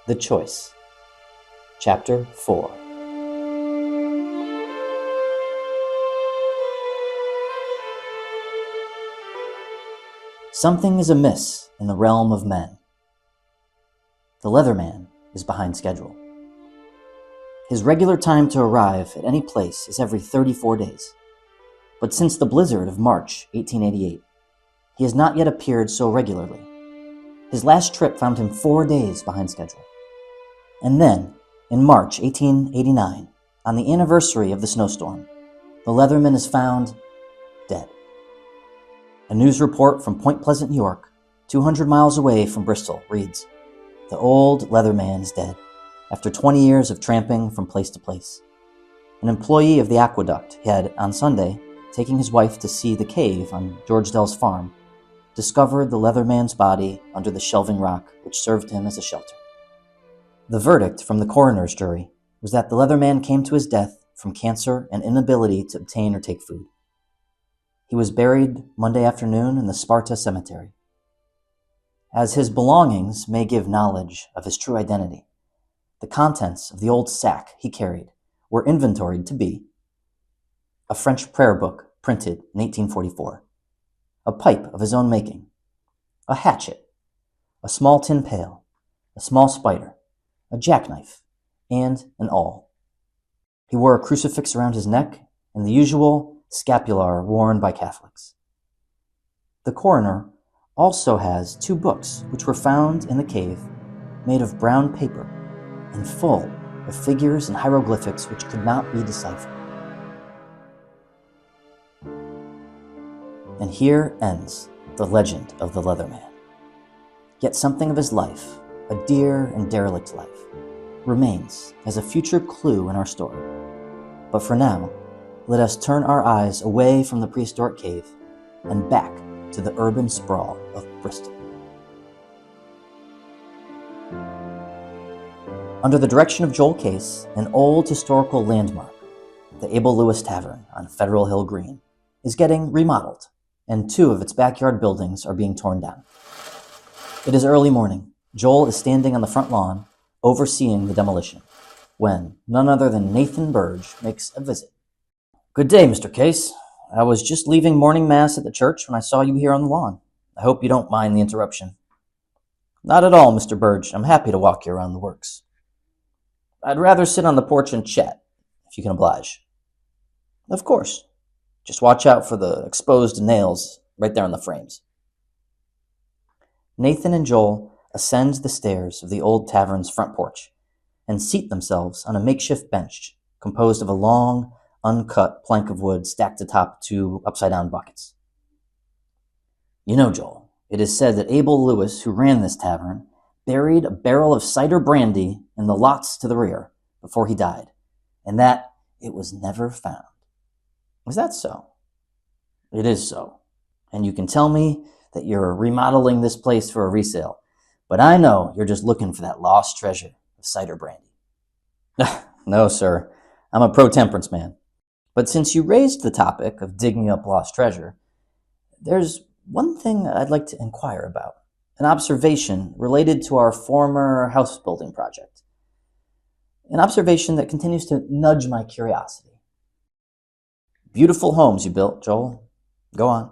The Choice, Chapter 4. Something is amiss in the realm of men. The Leatherman is behind schedule. His regular time to arrive at any place is every 34 days. But since the blizzard of March 1888, he has not yet appeared so regularly. His last trip found him 4 days behind schedule. And then, in March 1889, on the anniversary of the snowstorm, the Leatherman is found dead. A news report from Point Pleasant, New York, 200 miles away from Bristol, reads, "The old Leatherman is dead, after 20 years of tramping from place to place. An employee of the aqueduct had, on Sunday, taking his wife to see the cave on George Dell's farm, discovered the Leatherman's body under the shelving rock which served him as a shelter. The verdict from the coroner's jury was that the Leatherman came to his death from cancer and inability to obtain or take food. He was buried Monday afternoon in the Sparta Cemetery. As his belongings may give knowledge of his true identity, the contents of the old sack he carried were inventoried to be a French prayer book printed in 1844, a pipe of his own making, a hatchet, a small tin pail, a small spider, a jackknife, and an awl. He wore a crucifix around his neck and the usual scapular worn by Catholics. The coroner also has 2 books which were found in the cave, made of brown paper and full of figures and hieroglyphics which could not be deciphered. And here ends the legend of the Leatherman. Yet something of his life, a dear and derelict life, remains as a future clue in our story. But for now, let us turn our eyes away from the prehistoric cave and back to the urban sprawl of Bristol. Under the direction of Joel Case, an old historical landmark, the Abel Lewis Tavern on Federal Hill Green, is getting remodeled, and 2 of its backyard buildings are being torn down. It is early morning. Joel is standing on the front lawn, overseeing the demolition, when none other than Nathan Birge makes a visit. "Good day, Mr. Case. I was just leaving morning mass at the church when I saw you here on the lawn. I hope you don't mind the interruption." "Not at all, Mr. Birge. I'm happy to walk you around the works." "I'd rather sit on the porch and chat, if you can oblige." "Of course. Just watch out for the exposed nails right there on the frames." Nathan and Joel ascend the stairs of the old tavern's front porch and seat themselves on a makeshift bench composed of a long, uncut plank of wood stacked atop 2 upside-down buckets. "You know, Joel, it is said that Abel Lewis, who ran this tavern, buried a barrel of cider brandy in the lots to the rear before he died, and that it was never found. Is that so?" "It is so. And you can tell me that you're remodeling this place for a resale, but I know you're just looking for that lost treasure of cider brandy." "No, sir. I'm a pro-temperance man. But since you raised the topic of digging up lost treasure, there's one thing I'd like to inquire about, an observation related to our former house building project. An observation that continues to nudge my curiosity." "Beautiful homes you built, Joel. Go on."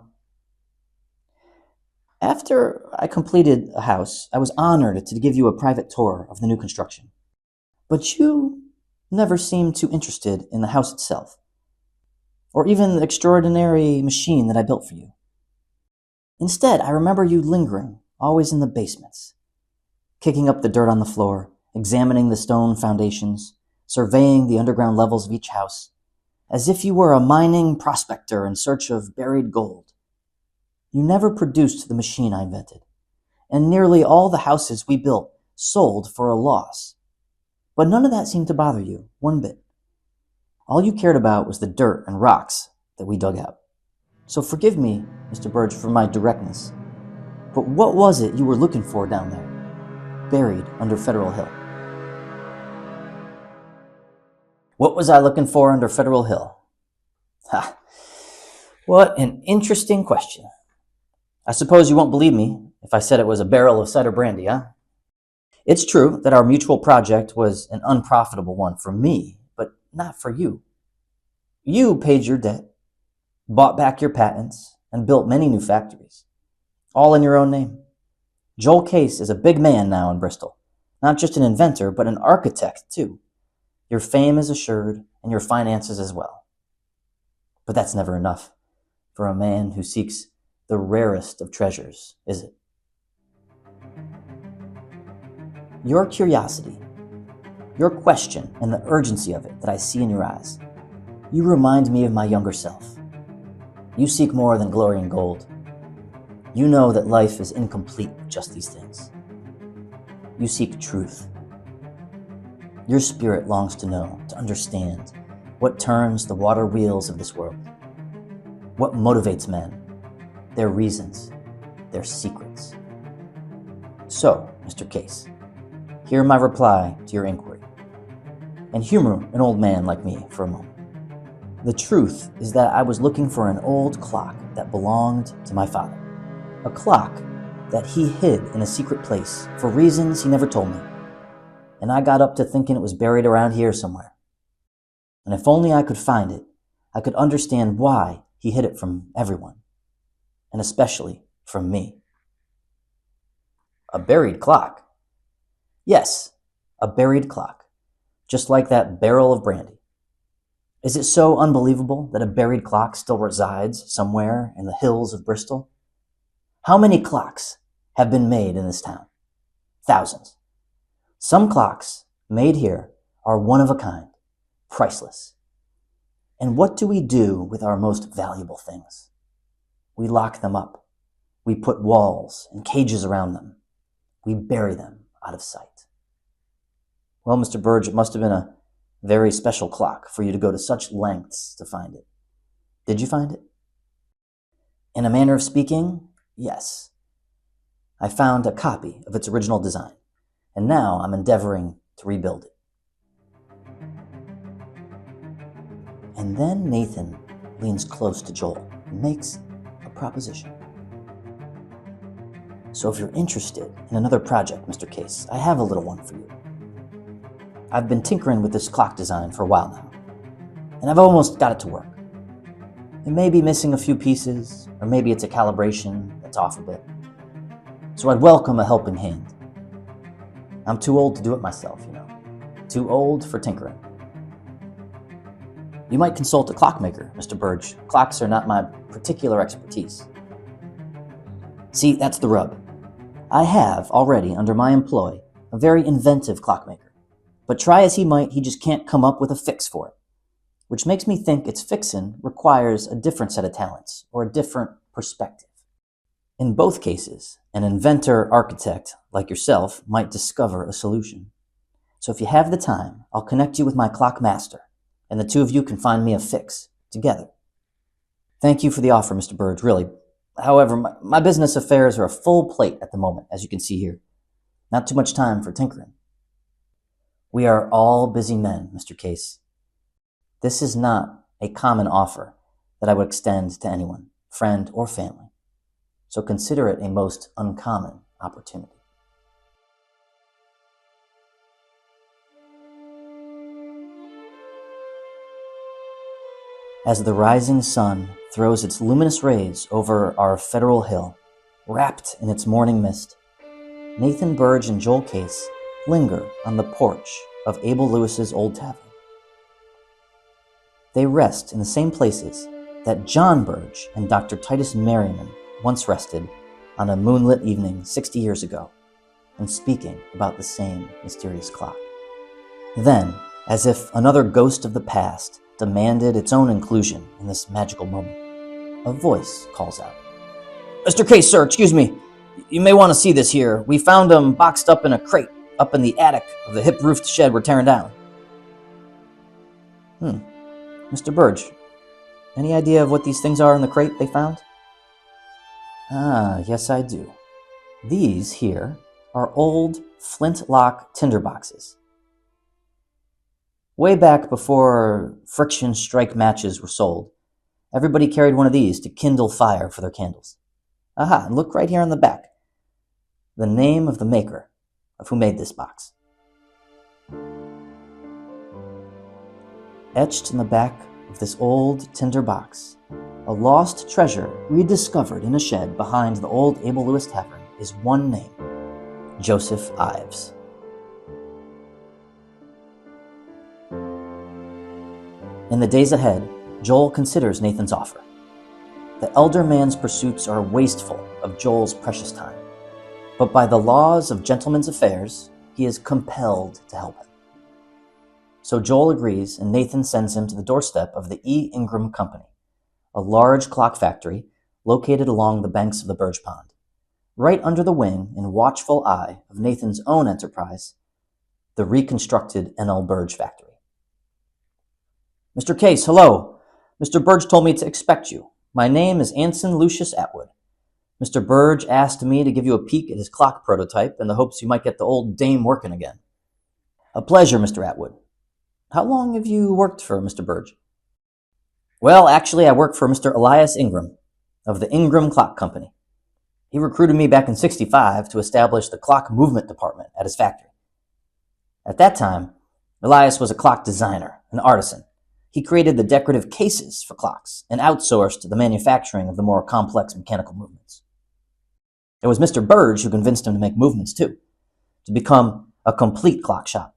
"After I completed a house, I was honored to give you a private tour of the new construction. But you never seemed too interested in the house itself, or even the extraordinary machine that I built for you. Instead, I remember you lingering, always in the basements, kicking up the dirt on the floor, examining the stone foundations, surveying the underground levels of each house, as if you were a mining prospector in search of buried gold. You never produced the machine I invented, and nearly all the houses we built sold for a loss. But none of that seemed to bother you, one bit. All you cared about was the dirt and rocks that we dug out. So forgive me, Mr. Birge, for my directness, but what was it you were looking for down there, buried under Federal Hill?" "What was I looking for under Federal Hill? Ha! What an interesting question. I suppose you won't believe me if I said it was a barrel of cider brandy, huh? It's true that our mutual project was an unprofitable one for me, but not for you. You paid your debt, bought back your patents, and built many new factories, all in your own name. Joel Case is a big man now in Bristol, not just an inventor, but an architect too. Your fame is assured, and your finances as well. But that's never enough for a man who seeks the rarest of treasures, is it? Your curiosity, your question, and the urgency of it that I see in your eyes, you remind me of my younger self. You seek more than glory and gold. You know that life is incomplete with just these things. You seek truth. Your spirit longs to know, to understand what turns the water wheels of this world, what motivates men, their reasons, their secrets. So, Mr. Case, hear my reply to your inquiry, and humor an old man like me for a moment. The truth is that I was looking for an old clock that belonged to my father, a clock that he hid in a secret place for reasons he never told me, and I got up to thinking it was buried around here somewhere. And if only I could find it, I could understand why he hid it from everyone, and especially from me. A buried clock? Yes, a buried clock, just like that barrel of brandy. Is it so unbelievable that a buried clock still resides somewhere in the hills of Bristol? How many clocks have been made in this town? Thousands. Some clocks made here are one of a kind, priceless. And what do we do with our most valuable things? We lock them up. We put walls and cages around them. We bury them out of sight. Well, Mr. Birge, it must have been a very special clock for you to go to such lengths to find it. Did you find it? In a manner of speaking, yes. I found a copy of its original design, and now I'm endeavoring to rebuild it. And then Nathan leans close to Joel and makes a proposition. So if you're interested in another project, Mr. Case, I have a little one for you. I've been tinkering with this clock design for a while now, and I've almost got it to work. It may be missing a few pieces, or maybe it's a calibration that's off a bit. So I'd welcome a helping hand. I'm too old to do it myself, you know. Too old for tinkering. You might consult a clockmaker, Mr. Birge. Clocks are not my particular expertise. See, that's the rub. I have already, under my employ, a very inventive clockmaker. But try as he might, he just can't come up with a fix for it, which makes me think its fixin' requires a different set of talents or a different perspective. In both cases, an inventor-architect like yourself might discover a solution. So if you have the time, I'll connect you with my clock master, and the two of you can find me a fix together. Thank you for the offer, Mr. Birge, really. However, my business affairs are a full plate at the moment, as you can see here. Not too much time for tinkering. We are all busy men, Mr. Case. This is not a common offer that I would extend to anyone, friend or family. So consider it a most uncommon opportunity. As the rising sun throws its luminous rays over our federal hill, wrapped in its morning mist, Nathan Birge and Joel Case linger on the porch of Abel Lewis's old tavern. They rest in the same places that John Birge and Dr. Titus Merriman once rested on a moonlit evening 60 years ago, and speaking about the same mysterious clock. Then, as if another ghost of the past demanded its own inclusion in this magical moment, a voice calls out, "Mr. Case, sir, excuse me. You may want to see this here. We found them boxed up in a crate up in the attic of the hip-roofed shed we're tearing down." Mr. Birge, any idea of what these things are in the crate they found? Yes I do. These here are old flintlock tinderboxes. Way back before friction strike matches were sold, everybody carried one of these to kindle fire for their candles. Aha, and look right here on the back. The name of the maker, of who made this box. Etched in the back of this old tinder box, a lost treasure rediscovered in a shed behind the old Abel Lewis Tavern is one name: Joseph Ives. In the days ahead, Joel considers Nathan's offer. The elder man's pursuits are wasteful of Joel's precious time, but by the laws of gentlemen's affairs, he is compelled to help him. So Joel agrees, and Nathan sends him to the doorstep of the E. Ingram Company, a large clock factory located along the banks of the Birge Pond, right under the wing and watchful eye of Nathan's own enterprise, the reconstructed N.L. Birge factory. "Mr. Case, hello. Mr. Birge told me to expect you. My name is Anson Lucius Atwood. Mr. Birge asked me to give you a peek at his clock prototype in the hopes you might get the old dame working again." "A pleasure, Mr. Atwood. How long have you worked for Mr. Birge?" "Well, actually, I work for Mr. Elias Ingram of the Ingram Clock Company. He recruited me back in '65 to establish the clock movement department at his factory. At that time, Elias was a clock designer, an artisan. He created the decorative cases for clocks and outsourced the manufacturing of the more complex mechanical movements. It was Mr. Birge who convinced him to make movements too, to become a complete clock shop,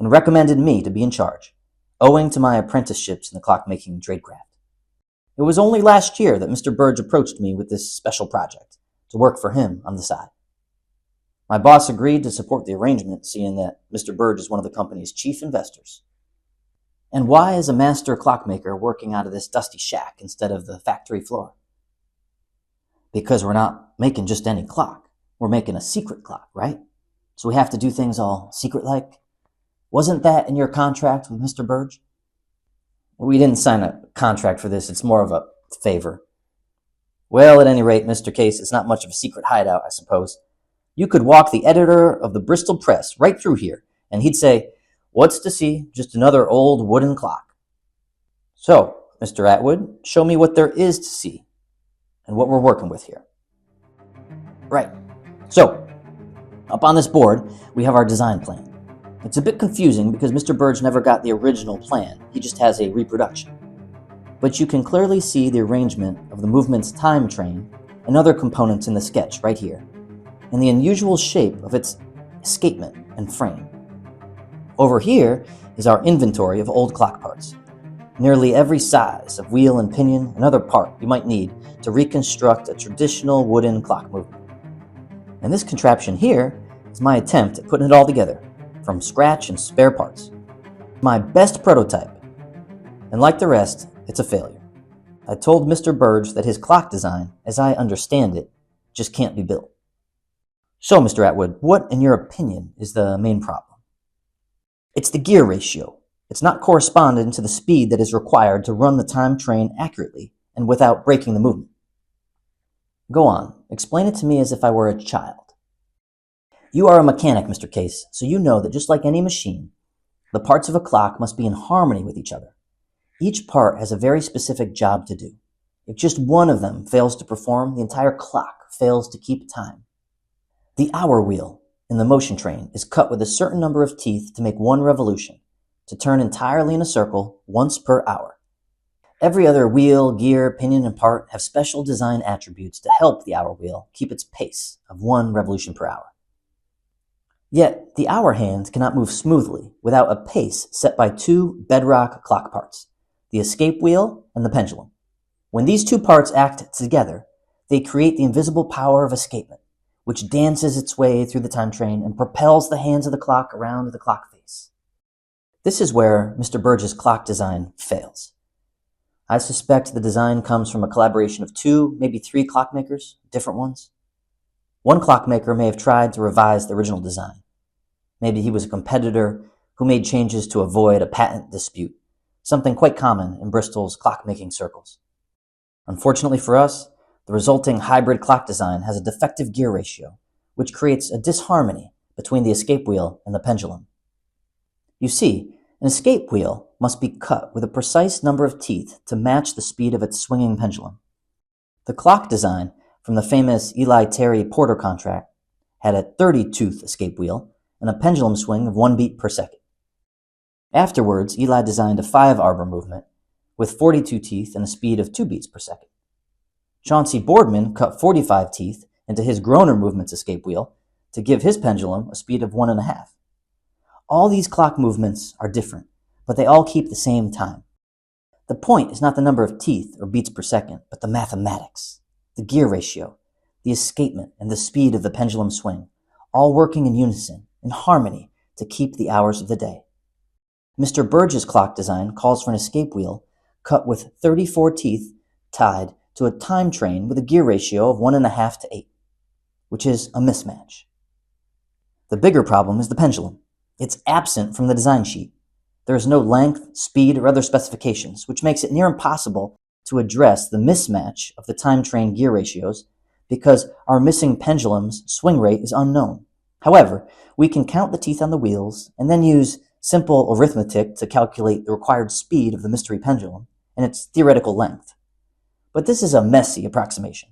and recommended me to be in charge, owing to my apprenticeships in the clockmaking tradecraft. It was only last year that Mr. Birge approached me with this special project to work for him on the side. My boss agreed to support the arrangement, seeing that Mr. Birge is one of the company's chief investors." "And why is a master clockmaker working out of this dusty shack instead of the factory floor?" "Because we're not making just any clock. We're making a secret clock, right? So we have to do things all secret-like. Wasn't that in your contract with Mr. Birge?" "We didn't sign a contract for this. It's more of a favor." "Well, at any rate, Mr. Case, it's not much of a secret hideout, I suppose. You could walk the editor of the Bristol Press right through here, and he'd say, 'What's to see? Just another old wooden clock.' So, Mr. Atwood, show me what there is to see and what we're working with here." "Right. So, up on this board, we have our design plan. It's a bit confusing because Mr. Birge never got the original plan. He just has a reproduction. But you can clearly see the arrangement of the movement's time train and other components in the sketch right here, and the unusual shape of its escapement and frame. Over here is our inventory of old clock parts, nearly every size of wheel and pinion and other part you might need to reconstruct a traditional wooden clock movement. And this contraption here is my attempt at putting it all together, from scratch and spare parts. My best prototype, and like the rest, it's a failure. I told Mr. Birge that his clock design, as I understand it, just can't be built. So, Mr. Atwood, what, in your opinion, is the main problem?" "It's the gear ratio. It's not corresponding to the speed that is required to run the time train accurately and without breaking the movement." "Go on. Explain it to me as if I were a child." "You are a mechanic, Mr. Case, so you know that just like any machine, the parts of a clock must be in harmony with each other. Each part has a very specific job to do. If just one of them fails to perform, the entire clock fails to keep time. The hour wheel in the motion train is cut with a certain number of teeth to make one revolution, to turn entirely in a circle once per hour. Every other wheel, gear, pinion, and part have special design attributes to help the hour wheel keep its pace of one revolution per hour. Yet, the hour hand cannot move smoothly without a pace set by two bedrock clock parts, the escape wheel and the pendulum. When these two parts act together, they create the invisible power of escapement, which dances its way through the time train and propels the hands of the clock around the clock face. This is where Mr. Birge's clock design fails. I suspect the design comes from a collaboration of two, maybe three clockmakers, different ones. One clockmaker may have tried to revise the original design. Maybe he was a competitor who made changes to avoid a patent dispute, something quite common in Bristol's clockmaking circles. Unfortunately for us, the resulting hybrid clock design has a defective gear ratio, which creates a disharmony between the escape wheel and the pendulum. You see, an escape wheel must be cut with a precise number of teeth to match the speed of its swinging pendulum. The clock design from the famous Eli Terry Porter contract had a 30-tooth escape wheel and a pendulum swing of 1 beat per second. Afterwards, Eli designed a 5-arbor movement with 42 teeth and a speed of 2 beats per second. Chauncey Boardman cut 45 teeth into his Groner movement's escape wheel to give his pendulum a speed of 1.5. All these clock movements are different, but they all keep the same time. The point is not the number of teeth or beats per second, but the mathematics, the gear ratio, the escapement, and the speed of the pendulum swing, all working in unison, in harmony, to keep the hours of the day. Mr. Birge's clock design calls for an escape wheel cut with 34 teeth tied to a time train with a gear ratio of 1.5 to 8, which is a mismatch. The bigger problem is the pendulum. It's absent from the design sheet. There is no length, speed, or other specifications, which makes it near impossible to address the mismatch of the time train gear ratios because our missing pendulum's swing rate is unknown. However, we can count the teeth on the wheels and then use simple arithmetic to calculate the required speed of the mystery pendulum and its theoretical length. But this is a messy approximation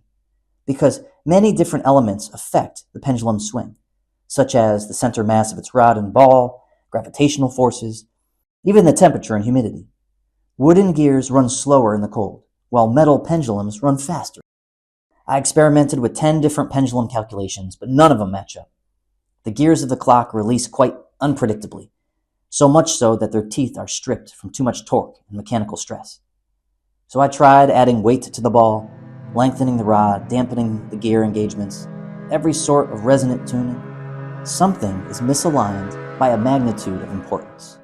because many different elements affect the pendulum swing, such as the center mass of its rod and ball, gravitational forces, even the temperature and humidity. Wooden gears run slower in the cold, while metal pendulums run faster. I experimented with 10 different pendulum calculations, but none of them match up. The gears of the clock release quite unpredictably, so much so that their teeth are stripped from too much torque and mechanical stress. So I tried adding weight to the ball, lengthening the rod, dampening the gear engagements, every sort of resonant tuning. Something is misaligned by a magnitude of importance.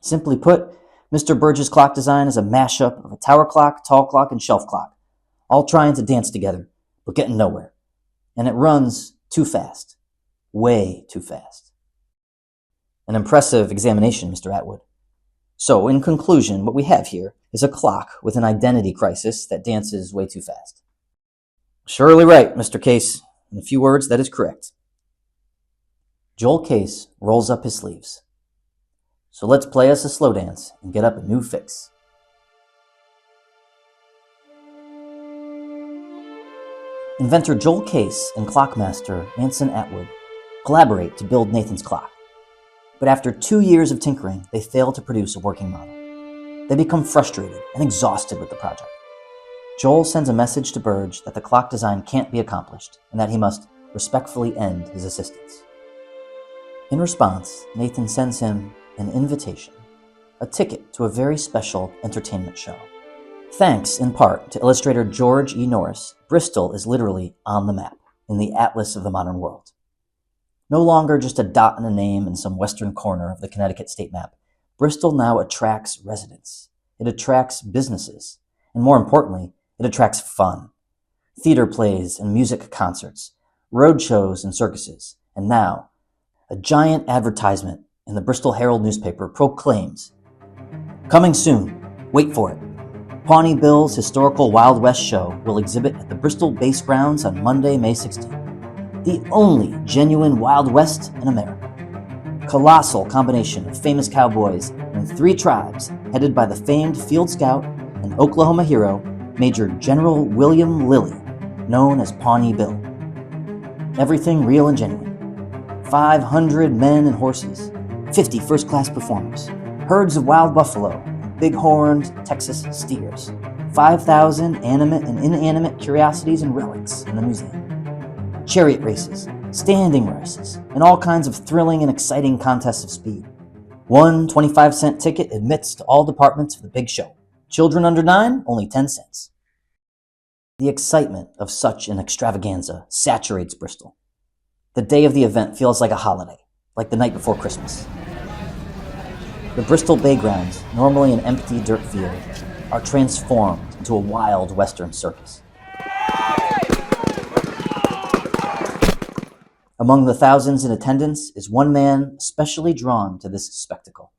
Simply put, Mr. Birge's clock design is a mashup of a tower clock, tall clock, and shelf clock, all trying to dance together, but getting nowhere. And it runs too fast. Way too fast. An impressive examination, Mr. Atwood. So, in conclusion, what we have here is a clock with an identity crisis that dances way too fast. Surely right, Mr. Case. In a few words, that is correct. Joel Case rolls up his sleeves. So let's play us a slow dance and get up a new fix. Inventor Joel Case and clockmaster Anson Atwood collaborate to build Nathan's clock. But after 2 years of tinkering, they fail to produce a working model. They become frustrated and exhausted with the project. Joel sends a message to Birge that the clock design can't be accomplished and that he must respectfully end his assistance. In response, Nathan sends him an invitation, a ticket to a very special entertainment show. Thanks, in part, to illustrator George E. Norris, Bristol is literally on the map, in the atlas of the modern world. No longer just a dot and a name in some western corner of the Connecticut state map, Bristol now attracts residents. It attracts businesses. And more importantly, it attracts fun. Theater plays and music concerts, road shows and circuses, and now, a giant advertisement in the Bristol Herald newspaper proclaims, "Coming soon, wait for it. Pawnee Bill's historical Wild West show will exhibit at the Bristol Base Grounds on Monday, May 16th. The only genuine Wild West in America. Colossal combination of famous cowboys and 3 tribes headed by the famed Field Scout and Oklahoma hero, Major General William Lilly, known as Pawnee Bill. Everything real and genuine. 500 men and horses, 50 first-class performers, herds of wild buffalo, big-horned Texas steers, 5,000 animate and inanimate curiosities and relics in the museum. Chariot races, standing races, and all kinds of thrilling and exciting contests of speed. One 25-cent ticket admits to all departments of the big show. Children under 9, only 10 cents. The excitement of such an extravaganza saturates Bristol. The day of the event feels like a holiday, like the night before Christmas. The Bristol Bay Grounds, normally an empty dirt field, are transformed into a wild western circus. Among the thousands in attendance is one man specially drawn to this spectacle,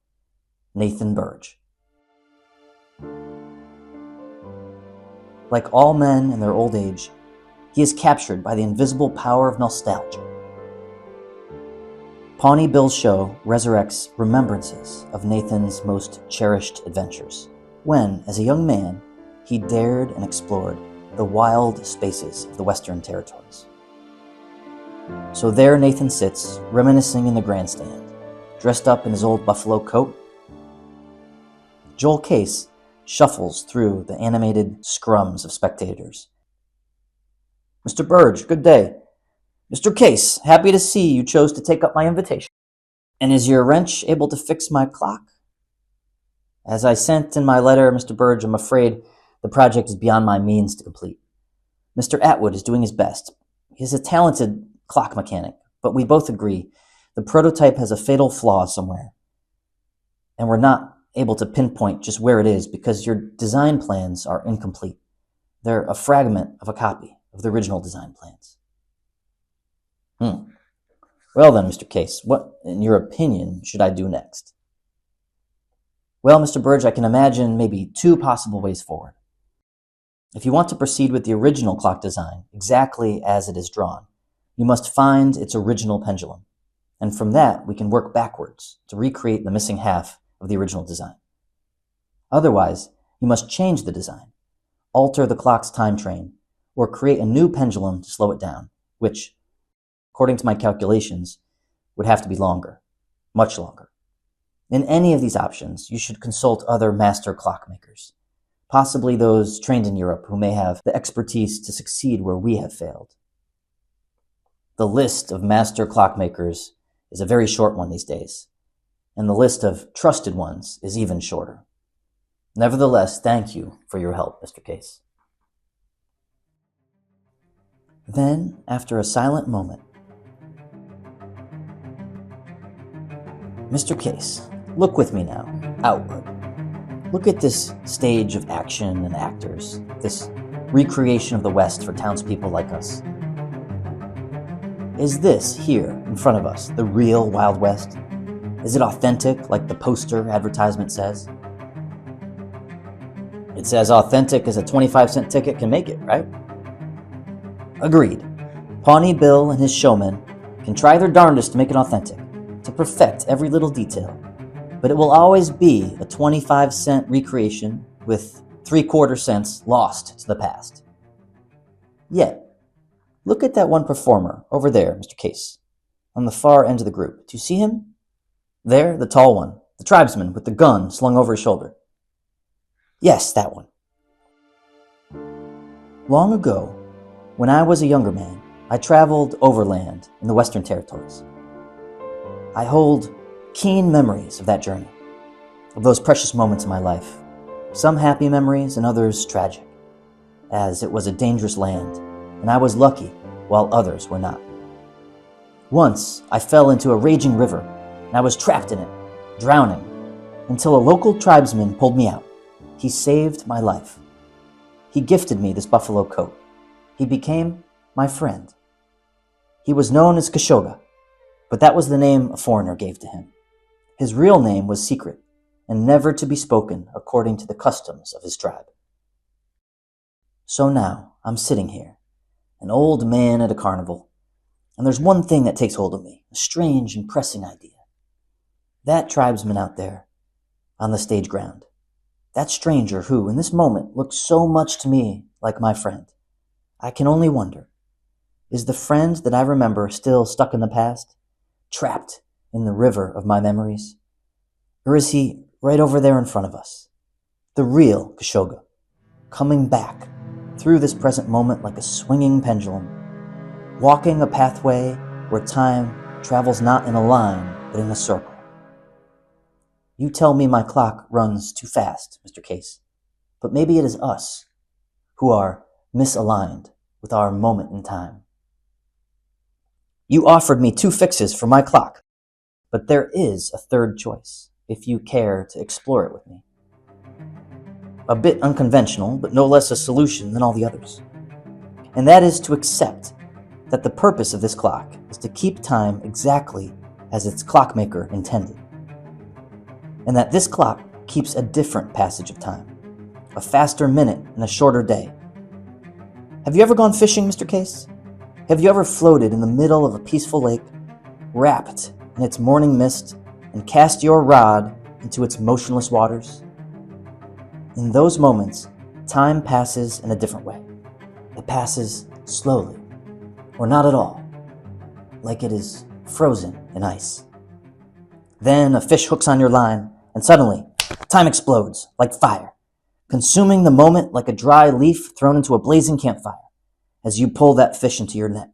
Nathan Birge. Like all men in their old age, he is captured by the invisible power of nostalgia. Pawnee Bill's show resurrects remembrances of Nathan's most cherished adventures, when, as a young man, he dared and explored the wild spaces of the Western Territories. So there Nathan sits, reminiscing in the grandstand, dressed up in his old buffalo coat. Joel Case shuffles through the animated scrums of spectators. "Mr. Birge, good day. Mr. Case, happy to see you chose to take up my invitation. And is your wrench able to fix my clock? As I sent in my letter, Mr. Birge, I'm afraid the project is beyond my means to complete. Mr. Atwood is doing his best. He is a talented clock mechanic, but we both agree the prototype has a fatal flaw somewhere. And we're not able to pinpoint just where it is because your design plans are incomplete. They're a fragment of a copy of the original design plans." Well then, Mr. Case, what, in your opinion, should I do next? Well, Mr. Birge, I can imagine maybe two possible ways forward. If you want to proceed with the original clock design, exactly as it is drawn, you must find its original pendulum. And from that, we can work backwards to recreate the missing half of the original design. Otherwise, you must change the design, alter the clock's time train, or create a new pendulum to slow it down, which, according to my calculations, would have to be longer, much longer. In any of these options, you should consult other master clockmakers, possibly those trained in Europe who may have the expertise to succeed where we have failed. The list of master clockmakers is a very short one these days, and the list of trusted ones is even shorter. Nevertheless, thank you for your help, Mr. Case. Then, after a silent moment, Mr. Case, look with me now, outward. Look at this stage of action and actors, this recreation of the West for townspeople like us. Is this here in front of us the real Wild West? Is it authentic like the poster advertisement says? It's as authentic as a 25-cent ticket can make it, right? Agreed. Pawnee Bill and his showmen can try their darndest to make it authentic, to perfect every little detail, but it will always be a 25-cent recreation with 3/4 cents lost to the past. Yet, look at that one performer over there, Mr. Case, on the far end of the group. Do you see him? There, the tall one, the tribesman with the gun slung over his shoulder. Yes, that one. Long ago, when I was a younger man, I traveled overland in the Western Territories. I hold keen memories of that journey, of those precious moments in my life, some happy memories and others tragic, as it was a dangerous land, and I was lucky while others were not. Once, I fell into a raging river, and I was trapped in it, drowning, until a local tribesman pulled me out. He saved my life. He gifted me this buffalo coat. He became my friend. He was known as Kashoga, but that was the name a foreigner gave to him. His real name was secret, and never to be spoken according to the customs of his tribe. So now, I'm sitting here, an old man at a carnival, and there's one thing that takes hold of me, a strange and pressing idea. That tribesman out there, on the stage ground, that stranger who, in this moment, looks so much to me like my friend, I can only wonder, is the friend that I remember still stuck in the past, trapped in the river of my memories? Or is he right over there in front of us, the real Kashoga, coming back through this present moment like a swinging pendulum, walking a pathway where time travels not in a line, but in a circle? You tell me my clock runs too fast, Mr. Case, but maybe it is us who are misaligned with our moment in time. You offered me 2 fixes for my clock, but there is a third choice, if you care to explore it with me. A bit unconventional, but no less a solution than all the others. And that is to accept that the purpose of this clock is to keep time exactly as its clockmaker intended. And that this clock keeps a different passage of time, a faster minute and a shorter day. Have you ever gone fishing, Mr. Case? Have you ever floated in the middle of a peaceful lake, wrapped in its morning mist, and cast your rod into its motionless waters? In those moments, time passes in a different way. It passes slowly, or not at all. like it is frozen in ice. Then a fish hooks on your line, and suddenly, time explodes like fire, consuming the moment like a dry leaf thrown into a blazing campfire as you pull that fish into your net.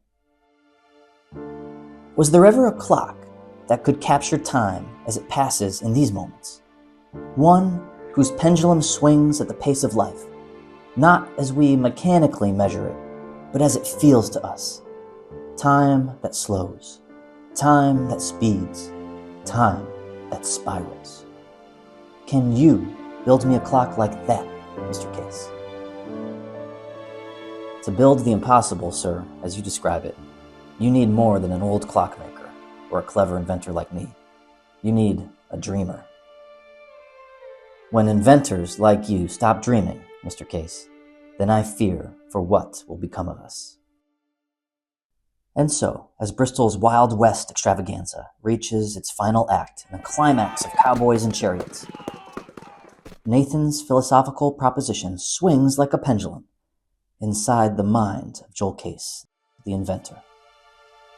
Was there ever a clock that could capture time as it passes in these moments? One whose pendulum swings at the pace of life, not as we mechanically measure it, but as it feels to us. Time that slows, time that speeds, time that spirals. Can you build me a clock like that, Mr. Case? To build the impossible, sir, as you describe it, you need more than an old clockmaker or a clever inventor like me. You need a dreamer. When inventors like you stop dreaming, Mr. Case, then I fear for what will become of us. And so, as Bristol's Wild West extravaganza reaches its final act in a climax of cowboys and chariots, Nathan's philosophical proposition swings like a pendulum inside the mind of Joel Case, the inventor,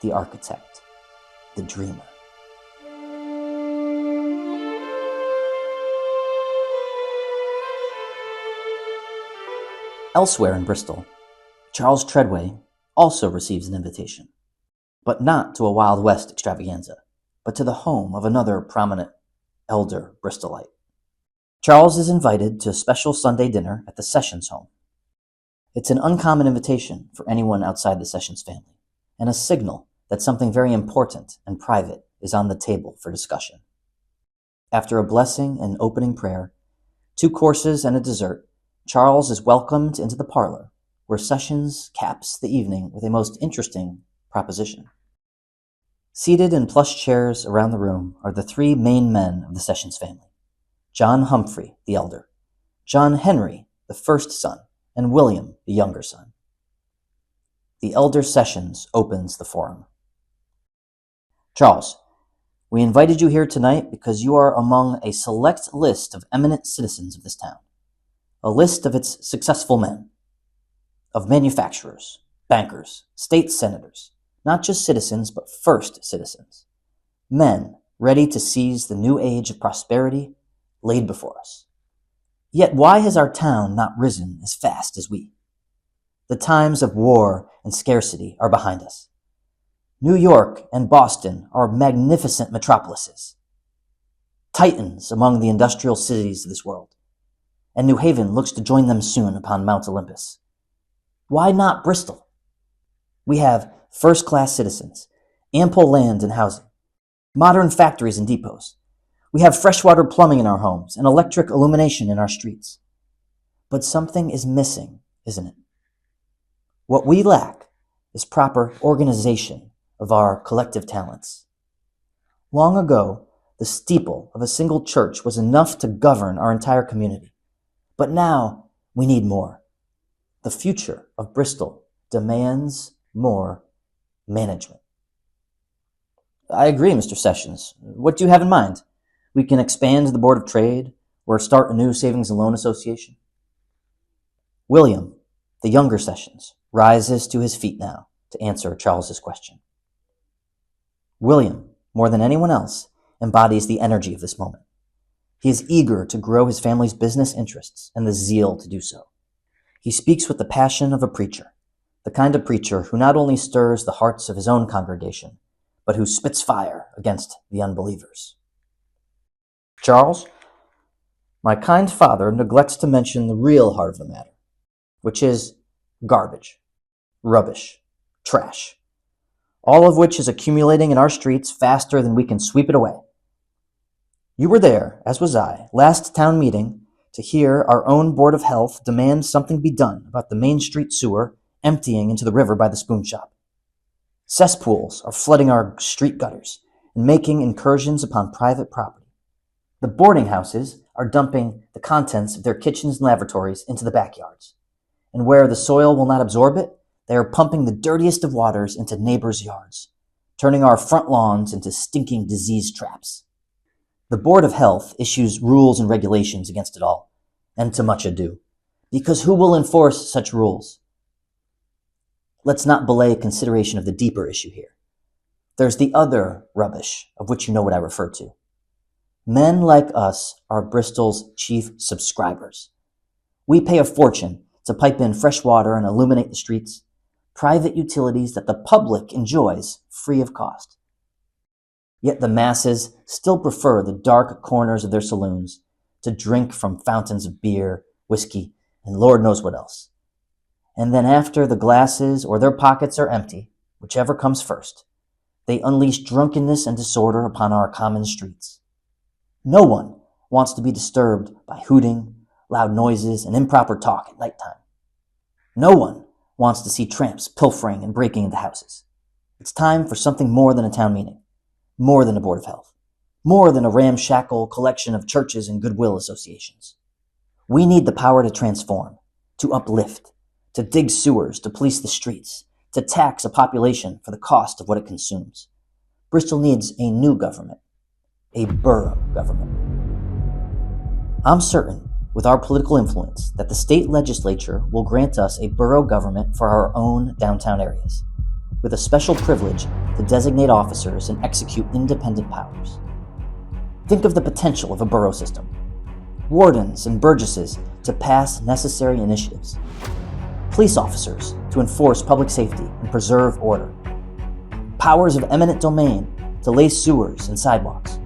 the architect, the dreamer. Elsewhere in Bristol, Charles Treadway also receives an invitation, but not to a Wild West extravaganza, but to the home of another prominent elder Bristolite. Charles is invited to a special Sunday dinner at the Sessions home. It's an uncommon invitation for anyone outside the Sessions family, and a signal that something very important and private is on the table for discussion. After a blessing and opening prayer, 2 courses and a dessert, Charles is welcomed into the parlor, where Sessions caps the evening with a most interesting proposition. Seated in plush chairs around the room are the 3 main men of the Sessions family: John Humphrey, the elder, John Henry, the first son, and William, the younger son. The elder Sessions opens the forum. Charles, we invited you here tonight because you are among a select list of eminent citizens of this town, a list of its successful men, of manufacturers, bankers, state senators, not just citizens, but first citizens, men ready to seize the new age of prosperity laid before us. Yet why has our town not risen as fast as we? The times of war and scarcity are behind us. New York and Boston are magnificent metropolises, titans among the industrial cities of this world, and New Haven looks to join them soon upon Mount Olympus. Why not Bristol? We have first-class citizens, ample land and housing, modern factories and depots. We have freshwater plumbing in our homes and electric illumination in our streets. But something is missing, isn't it? What we lack is proper organization of our collective talents. Long ago, the steeple of a single church was enough to govern our entire community. But now we need more. The future of Bristol demands more management. I agree, Mr. Sessions. What do you have in mind? We can expand the Board of Trade or start a new savings and loan association. William, the younger Sessions, rises to his feet now to answer Charles's question. William, more than anyone else, embodies the energy of this moment. He is eager to grow his family's business interests and the zeal to do so. He speaks with the passion of a preacher, the kind of preacher who not only stirs the hearts of his own congregation, but who spits fire against the unbelievers. Charles, my kind father neglects to mention the real heart of the matter, which is garbage, rubbish, trash, all of which is accumulating in our streets faster than we can sweep it away. You were there, as was I, last town meeting to hear our own Board of Health demand something be done about the Main Street sewer emptying into the river by the spoon shop. Cesspools are flooding our street gutters and making incursions upon private property. The boarding houses are dumping the contents of their kitchens and lavatories into the backyards. And where the soil will not absorb it, they are pumping the dirtiest of waters into neighbors' yards, turning our front lawns into stinking disease traps. The Board of Health issues rules and regulations against it all, and to much ado, because who will enforce such rules? Let's not belay consideration of the deeper issue here. There's the other rubbish, of which you know what I refer to. Men like us are Bristol's chief subscribers. We pay a fortune to pipe in fresh water and illuminate the streets, private utilities that the public enjoys free of cost. Yet the masses still prefer the dark corners of their saloons to drink from fountains of beer, whiskey, and Lord knows what else. And then after the glasses or their pockets are empty, whichever comes first, they unleash drunkenness and disorder upon our common streets. No one wants to be disturbed by hooting, loud noises, and improper talk at nighttime. No one wants to see tramps pilfering and breaking into houses. It's time for something more than a town meeting, more than a board of health, more than a ramshackle collection of churches and goodwill associations. We need the power to transform, to uplift, to dig sewers, to police the streets, to tax a population for the cost of what it consumes. Bristol needs a new government, a borough government. I'm certain, with our political influence, that the state legislature will grant us a borough government for our own downtown areas, with a special privilege to designate officers and execute independent powers. Think of the potential of a borough system. Wardens and burgesses to pass necessary initiatives. Police officers to enforce public safety and preserve order. Powers of eminent domain to lay sewers and sidewalks.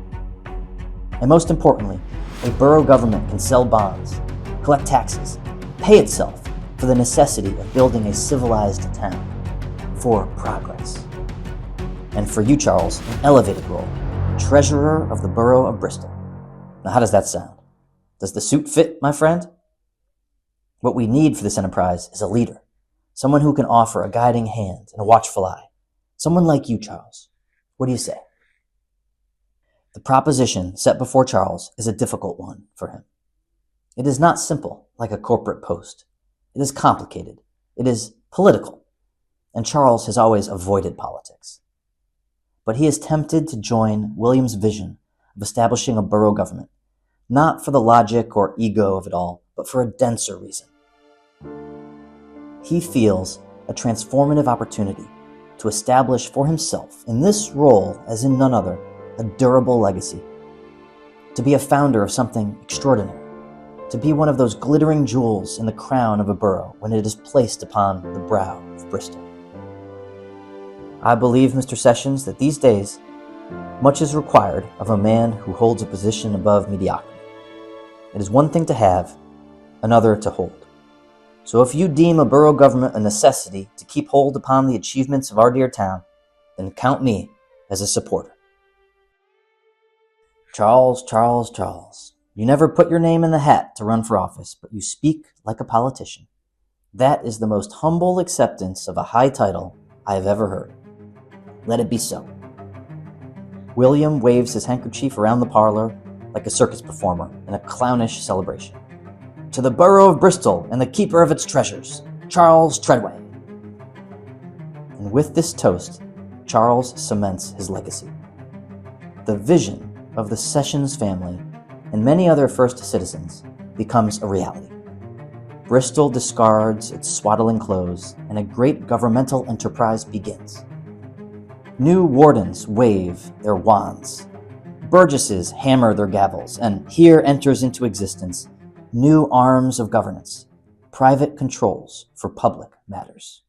And most importantly, a borough government can sell bonds, collect taxes, pay itself for the necessity of building a civilized town, for progress. And for you, Charles, an elevated role, treasurer of the borough of Bristol. Now, how does that sound? Does the suit fit, my friend? What we need for this enterprise is a leader, someone who can offer a guiding hand and a watchful eye. Someone like you, Charles. What do you say? The proposition set before Charles is a difficult one for him. It is not simple like a corporate post. It is complicated. It is political. And Charles has always avoided politics. But he is tempted to join William's vision of establishing a borough government, not for the logic or ego of it all, but for a denser reason. He feels a transformative opportunity to establish for himself, in this role as in none other, a durable legacy, to be a founder of something extraordinary, to be one of those glittering jewels in the crown of a borough when it is placed upon the brow of Bristol. I believe, Mr. Sessions, that these days much is required of a man who holds a position above mediocrity. It is one thing to have, another to hold. So if you deem a borough government a necessity to keep hold upon the achievements of our dear town, then count me as a supporter. Charles, Charles, Charles, you never put your name in the hat to run for office, but you speak like a politician. That is the most humble acceptance of a high title I have ever heard. Let it be so. William waves his handkerchief around the parlor like a circus performer in a clownish celebration. To the borough of Bristol and the keeper of its treasures, Charles Treadway. And with this toast, Charles cements his legacy. The vision of the Sessions family and many other first citizens becomes a reality. Bristol discards its swaddling clothes and a great governmental enterprise begins. New wardens wave their wands. Burgesses hammer their gavels, and here enters into existence new arms of governance, private controls for public matters.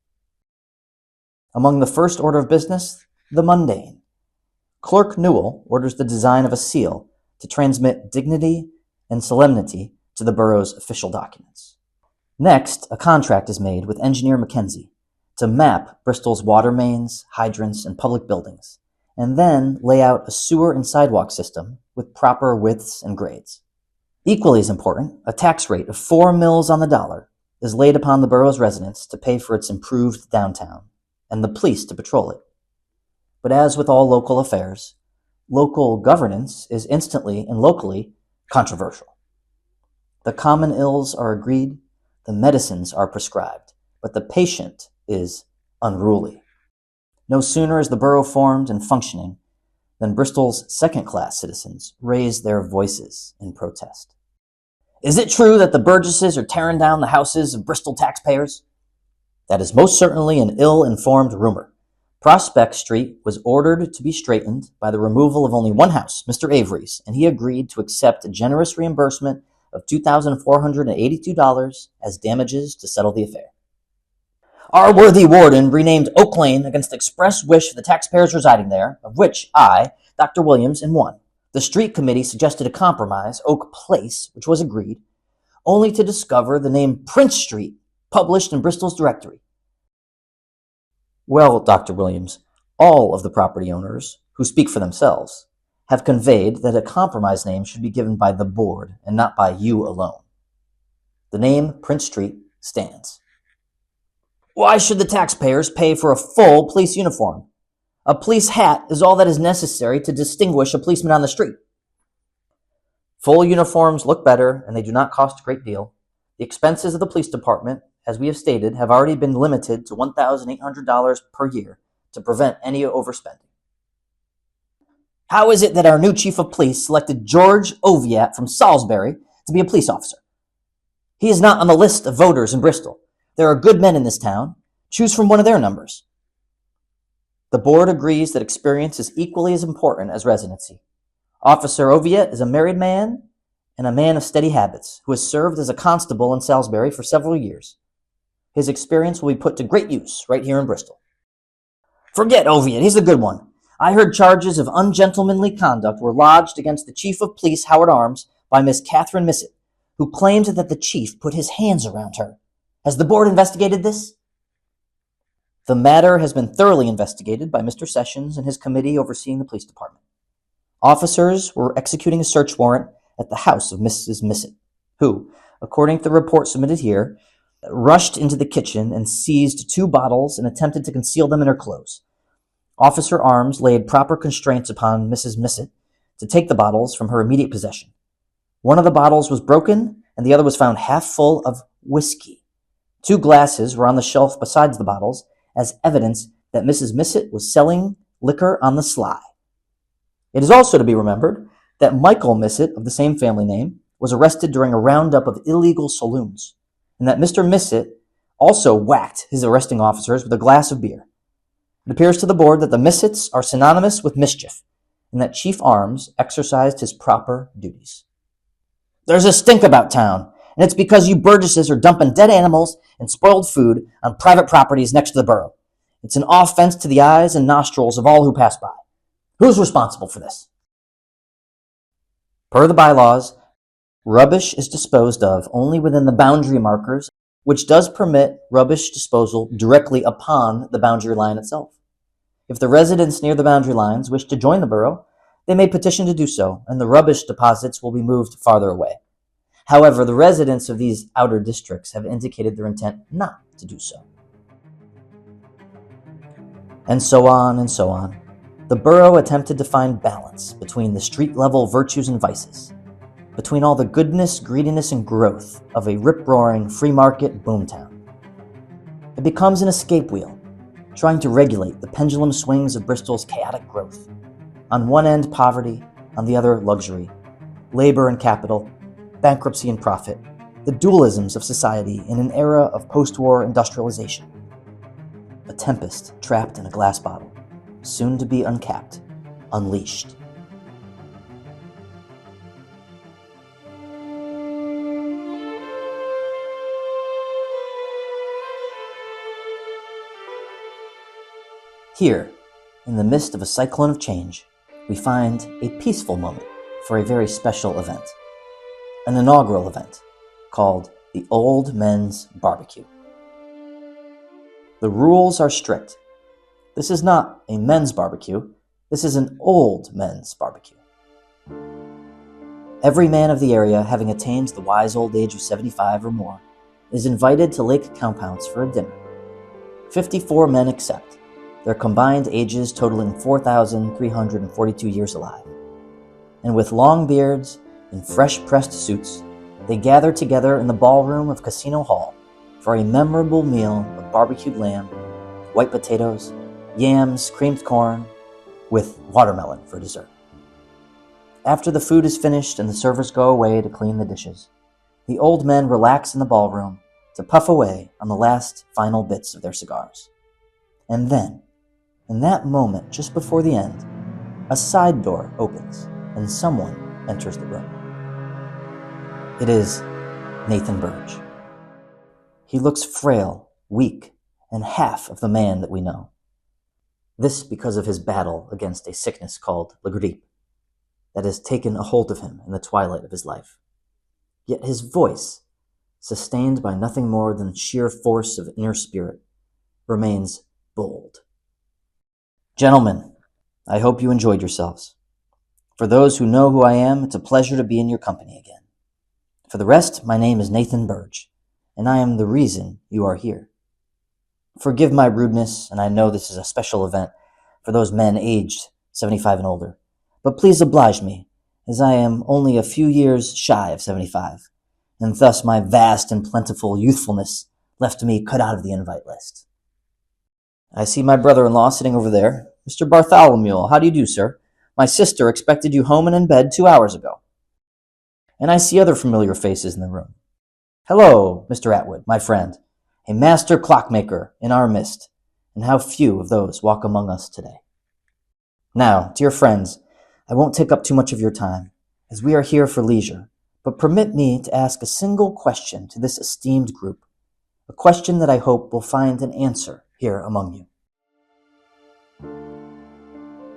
Among the first order of business, the mundane. Clerk Newell orders the design of a seal to transmit dignity and solemnity to the borough's official documents. Next, a contract is made with engineer Mackenzie to map Bristol's water mains, hydrants, and public buildings, and then lay out a sewer and sidewalk system with proper widths and grades. Equally as important, a tax rate of 4 mils on the dollar is laid upon the borough's residents to pay for its improved downtown, and the police to patrol it. But as with all local affairs, local governance is instantly and locally controversial. The common ills are agreed, the medicines are prescribed, but the patient is unruly. No sooner is the borough formed and functioning than Bristol's second-class citizens raise their voices in protest. Is it true that the Burgesses are tearing down the houses of Bristol taxpayers? That is most certainly an ill-informed rumor. Prospect Street was ordered to be straightened by the removal of only one house, Mr. Avery's, and he agreed to accept a generous reimbursement of $2,482 as damages to settle the affair. Our worthy warden renamed Oak Lane against the express wish of the taxpayers residing there, of which I, Dr. Williams, am one. The street committee suggested a compromise, Oak Place, which was agreed, only to discover the name Prince Street published in Bristol's directory. Well, Dr. Williams, all of the property owners, who speak for themselves, have conveyed that a compromise name should be given by the board and not by you alone. The name Prince Street stands. Why should the taxpayers pay for a full police uniform? A police hat is all that is necessary to distinguish a policeman on the street. Full uniforms look better, and they do not cost a great deal. The expenses of the police department, as we have stated, have already been limited to $1,800 per year to prevent any overspending. How is it that our new chief of police selected George Oviatt from Salisbury to be a police officer? He is not on the list of voters in Bristol. There are good men in this town. Choose from one of their numbers. The board agrees that experience is equally as important as residency. Officer Oviatt is a married man and a man of steady habits who has served as a constable in Salisbury for several years. His experience will be put to great use right here in Bristol. Forget Oviatt, he's a good one. I heard charges of ungentlemanly conduct were lodged against the chief of police, Howard Arms, by Miss Catherine Missett, who claimed that the chief put his hands around her. Has the board investigated this? The matter has been thoroughly investigated by Mr. Sessions and his committee overseeing the police department. Officers were executing a search warrant at the house of Mrs. Missett, who, according to the report submitted here, rushed into the kitchen and seized 2 bottles and attempted to conceal them in her clothes. Officer Arms laid proper constraints upon Mrs. Missett to take the bottles from her immediate possession. One of the bottles was broken, and the other was found half full of whiskey. 2 glasses were on the shelf besides the bottles, as evidence that Mrs. Missett was selling liquor on the sly. It is also to be remembered that Michael Missett, of the same family name, was arrested during a roundup of illegal saloons, and that Mr. Missett also whacked his arresting officers with a glass of beer. It appears to the board that the Missetts are synonymous with mischief, and that Chief Arms exercised his proper duties. There's a stink about town, and it's because you Burgesses are dumping dead animals and spoiled food on private properties next to the borough. It's an offense to the eyes and nostrils of all who pass by. Who's responsible for this? Per the bylaws, rubbish is disposed of only within the boundary markers, which does permit rubbish disposal directly upon the boundary line itself. If the residents near the boundary lines wish to join the borough, they may petition to do so, and the rubbish deposits will be moved farther away. However, the residents of these outer districts have indicated their intent not to do so. And so on and so on. The borough attempted to find balance between the street-level virtues and vices, between all the goodness, greediness, and growth of a rip-roaring, free-market boomtown. It becomes an escape wheel, trying to regulate the pendulum swings of Bristol's chaotic growth. On one end, poverty, on the other, luxury, labor and capital, bankruptcy and profit, the dualisms of society in an era of post-war industrialization. A tempest trapped in a glass bottle, soon to be uncapped, unleashed. Here, in the midst of a cyclone of change, we find a peaceful moment for a very special event. An inaugural event called the Old Men's Barbecue. The rules are strict. This is not a men's barbecue. This is an old men's barbecue. Every man of the area, having attained the wise old age of 75 or more, is invited to Lake Compounce for a dinner. 54 men accept, their combined ages totaling 4,342 years alive. And with long beards in fresh-pressed suits, they gather together in the ballroom of Casino Hall for a memorable meal of barbecued lamb, white potatoes, yams, creamed corn, with watermelon for dessert. After the food is finished and the servers go away to clean the dishes, the old men relax in the ballroom to puff away on the last final bits of their cigars. And then, In that moment, just before the end, a side door opens and someone enters the room. It is Nathan Birge. He looks frail, weak, and half of the man that we know. This because of his battle against a sickness called la grippe that has taken a hold of him in the twilight of his life. Yet his voice, sustained by nothing more than sheer force of inner spirit, remains bold. Gentlemen, I hope you enjoyed yourselves. For those who know who I am, it's a pleasure to be in your company again. For the rest, my name is Nathan Birge, and I am the reason you are here. Forgive my rudeness, and I know this is a special event for those men aged 75 and older, but please oblige me, as I am only a few years shy of 75, and thus my vast and plentiful youthfulness left me cut out of the invite list. I see my brother-in-law sitting over there. Mr. Bartholomew, how do you do, sir? My sister expected you home and in bed 2 hours ago. And I see other familiar faces in the room. Hello, Mr. Atwood, my friend, a master clockmaker in our midst, and how few of those walk among us today. Now, dear friends, I won't take up too much of your time, as we are here for leisure, but permit me to ask a single question to this esteemed group, a question that I hope will find an answer here among you.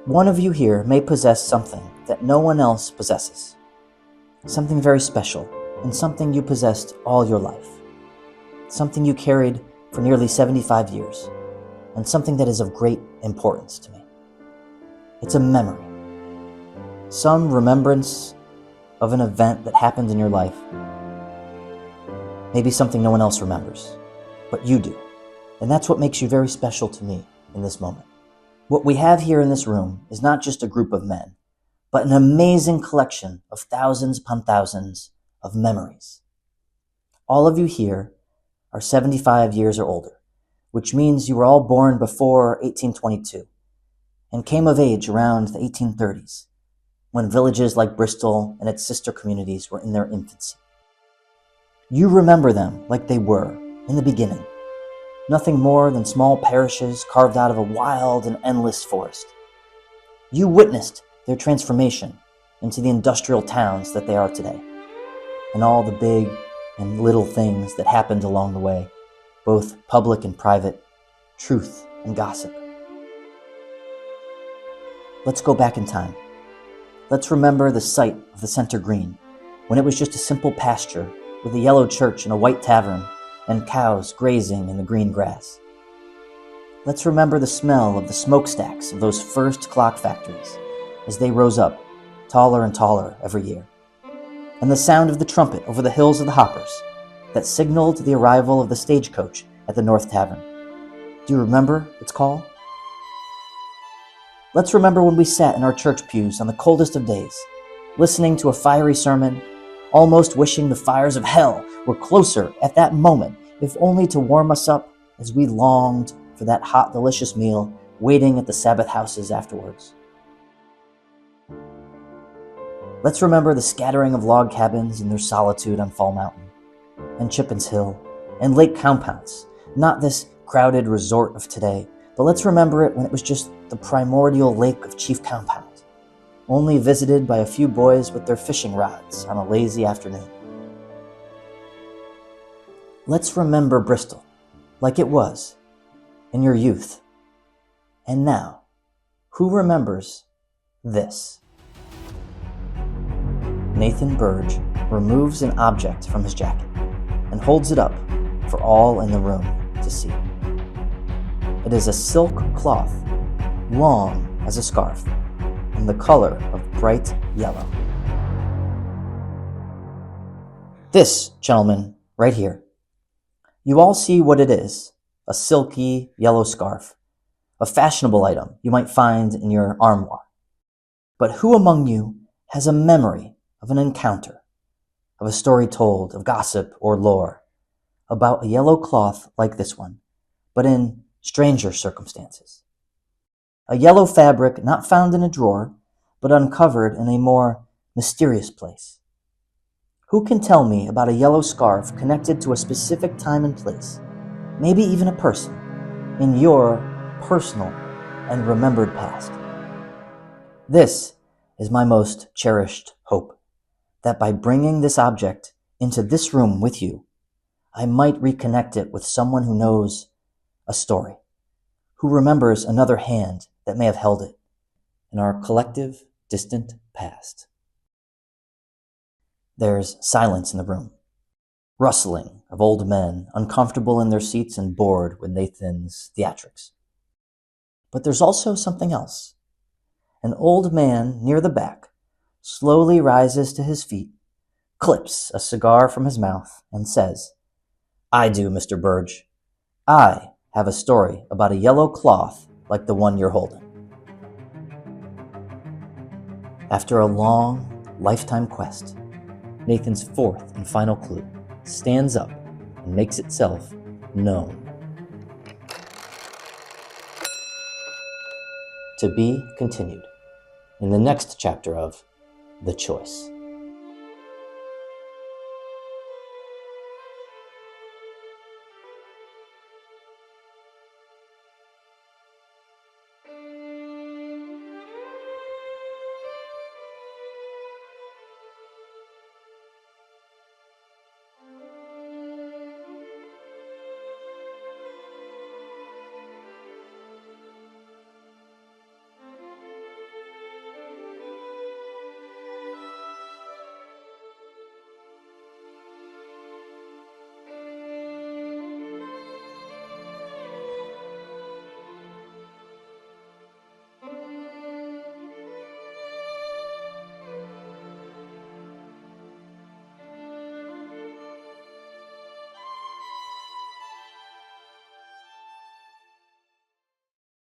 One of you here may possess something that no one else possesses, something very special, and something you possessed all your life, something you carried for nearly 75 years, and something that is of great importance to me. It's a memory, some remembrance of an event that happened in your life, maybe something no one else remembers, but you do, and that's what makes you very special to me in this moment. What we have here in this room is not just a group of men, but an amazing collection of thousands upon thousands of memories. All of you here are 75 years or older, which means you were all born before 1822 and came of age around the 1830s, when villages like Bristol and its sister communities were in their infancy. You remember them like they were in the beginning, nothing more than small parishes carved out of a wild and endless forest. You witnessed their transformation into the industrial towns that they are today, and all the big and little things that happened along the way, both public and private, truth and gossip. Let's go back in time. Let's remember the sight of the center green, when it was just a simple pasture with a yellow church and a white tavern and cows grazing in the green grass. Let's remember the smell of the smokestacks of those first clock factories as they rose up, taller and taller every year, and the sound of the trumpet over the hills of the hoppers that signaled the arrival of the stagecoach at the North Tavern. Do you remember its call? Let's remember when we sat in our church pews on the coldest of days, listening to a fiery sermon, almost wishing the fires of hell were closer at that moment, if only to warm us up as we longed for that hot, delicious meal waiting at the Sabbath houses afterwards. Let's remember the scattering of log cabins in their solitude on Fall Mountain, and Chippens Hill, and lake compounds, not this crowded resort of today, but let's remember it when it was just the primordial lake of Chief Compound, only visited by a few boys with their fishing rods on a lazy afternoon. Let's remember Bristol like it was in your youth. And now, who remembers this? Nathan Birge removes an object from his jacket and holds it up for all in the room to see. It is a silk cloth, long as a scarf, and the color of bright yellow. This, gentlemen, right here. You all see what it is, a silky yellow scarf, a fashionable item you might find in your armoire. But who among you has a memory of an encounter, of a story told, of gossip or lore, about a yellow cloth like this one, but in stranger circumstances? A yellow fabric not found in a drawer, but uncovered in a more mysterious place. Who can tell me about a yellow scarf connected to a specific time and place, maybe even a person, in your personal and remembered past. This is my most cherished hope, that by bringing this object into this room with you, I might reconnect it with someone who knows a story, who remembers another hand that may have held it in our collective, distant past. There's silence in the room, rustling of old men, uncomfortable in their seats and bored with Nathan's theatrics. But there's also something else. An old man near the back slowly rises to his feet, clips a cigar from his mouth, and says, "I do, Mr. Birge. I have a story about a yellow cloth like the one you're holding." After a long, lifetime quest, Nathan's fourth and final clue stands up and makes itself known. To be continued in the next chapter of The Choice.